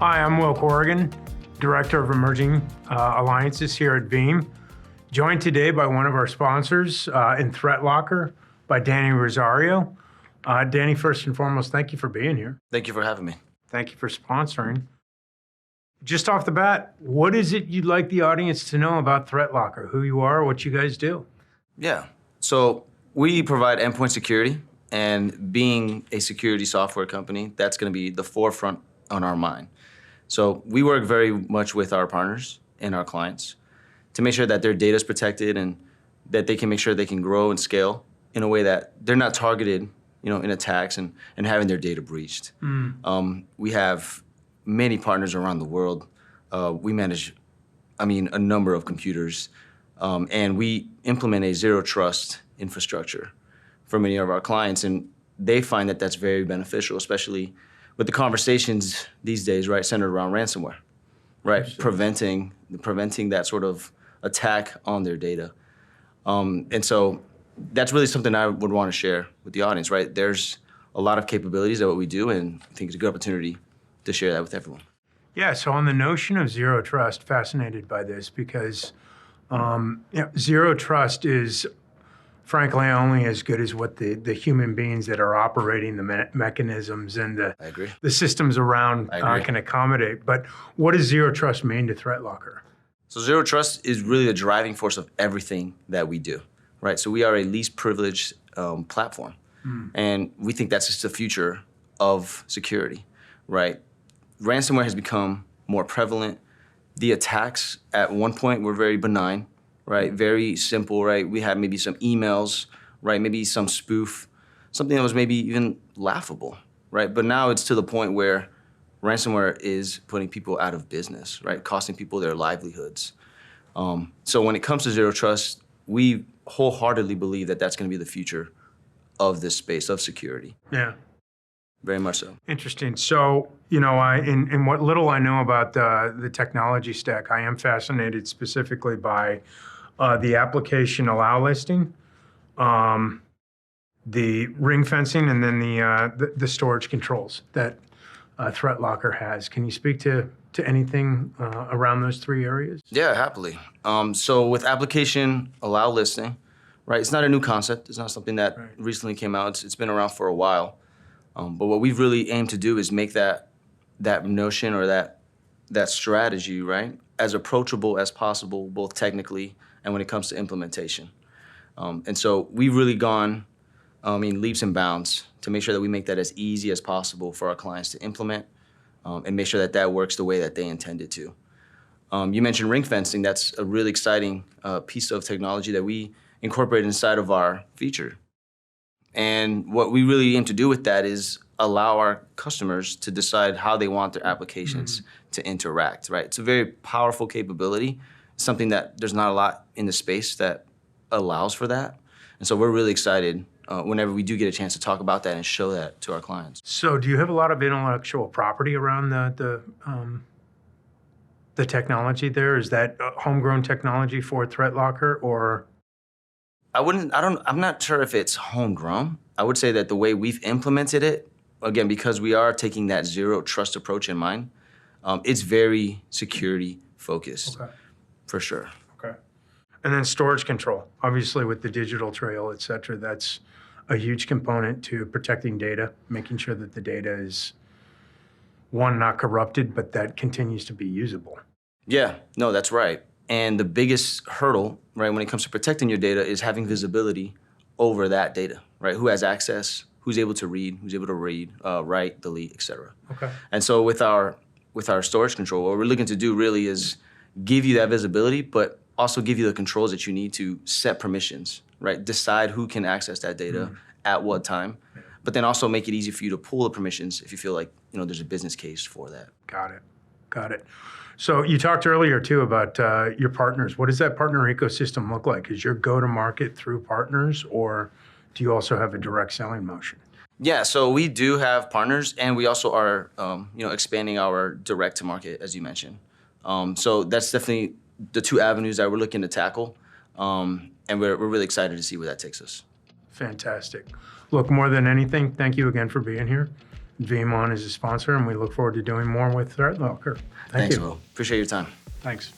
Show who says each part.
Speaker 1: Hi, I'm Will Corrigan, Director of Emerging Alliances here at Veeam. Joined today by one of our sponsors in ThreatLocker, by Danny Rosario. Danny, first and foremost, thank you for being here.
Speaker 2: Thank you for having me.
Speaker 1: Thank you for sponsoring. Just off the bat, what is it you'd like the audience to know about ThreatLocker, who you are, what you guys do?
Speaker 2: Yeah, so we provide endpoint security, and being a security software company, that's gonna be the forefront on our mind. So we work very much with our partners and our clients to make sure that their data is protected and that they can make sure they can grow and scale in a way that they're not targeted, in attacks and having their data breached. We have many partners around the world. We manage, a number of computers, and we implement a zero trust infrastructure for many of our clients, and they find that that's very beneficial, especially with the conversations these days, right, centered around ransomware, right, preventing that sort of attack on their data. And so that's really something I would want to share with the audience, right? There's a lot of capabilities of what we do, and I think it's a good opportunity to share that with everyone.
Speaker 1: Yeah, so on the notion of zero trust, fascinated by this because zero trust is frankly only as good as what the human beings that are operating the mechanisms and the systems around can accommodate. But what does zero trust mean to ThreatLocker?
Speaker 2: So zero trust is really the driving force of everything that we do, right? So we are a least privileged platform, and we think that's just the future of security, right? Ransomware has become more prevalent. The attacks at one point were very benign, right? Very simple, right? We had maybe some emails, right? Maybe some spoof, something that was maybe even laughable, right? But now it's to the point where ransomware is putting people out of business, right? Costing people their livelihoods. So when it comes to zero trust, we wholeheartedly believe that that's gonna be the future of this space of security.
Speaker 1: Yeah.
Speaker 2: Very much so.
Speaker 1: Interesting. So, in what little I know about the technology stack, I am fascinated specifically by the application allow listing, the ring fencing, and then the storage controls that ThreatLocker has. Can you speak to anything around those three areas?
Speaker 2: Yeah, happily. So with application allow listing, right? It's not a new concept. It's not something that recently came out. It's been around for a while. But what we've really aimed to do is make that notion or that strategy, right, as approachable as possible, both technically and when it comes to implementation. And so we've really gone, leaps and bounds to make sure that we make that as easy as possible for our clients to implement and make sure that that works the way that they intended to. You mentioned ring fencing. That's a really exciting piece of technology that we incorporate inside of our feature. And what we really aim to do with that is allow our customers to decide how they want their applications to interact, right? It's a very powerful capability, something that there's not a lot in the space that allows for that. And so we're really excited whenever we do get a chance to talk about that and show that to our clients.
Speaker 1: So do you have a lot of intellectual property around the technology there? Is that homegrown technology for ThreatLocker, or?
Speaker 2: I'm not sure if it's homegrown. I would say that the way we've implemented it, again, because we are taking that zero trust approach in mind, it's very security focused, for sure.
Speaker 1: Okay. And then storage control, obviously with the digital trail, et cetera, that's a huge component to protecting data, making sure that the data is, one, not corrupted, but that continues to be usable.
Speaker 2: Yeah, no, that's right. And the biggest hurdle, right, when it comes to protecting your data is having visibility over that data, right? Who has access, who's able to read, write, delete, et cetera.
Speaker 1: Okay.
Speaker 2: And so with our storage control, what we're looking to do really is give you that visibility, but also give you the controls that you need to set permissions, right? Decide who can access that data at what time, but then also make it easy for you to pull the permissions if you feel like, there's a business case for that.
Speaker 1: Got it. So you talked earlier too about your partners. What does that partner ecosystem look like? Is your go-to-market through partners, or do you also have a direct selling motion?
Speaker 2: Yeah, so we do have partners, and we also are, expanding our direct-to-market, as you mentioned. So that's definitely the two avenues that we're looking to tackle, and we're really excited to see where that takes us.
Speaker 1: Fantastic. Look, more than anything, thank you again for being here. Veeam on as a sponsor, and we look forward to doing more with ThreatLocker. Thank
Speaker 2: Thanks,
Speaker 1: you.
Speaker 2: Will. Appreciate your time.
Speaker 1: Thanks.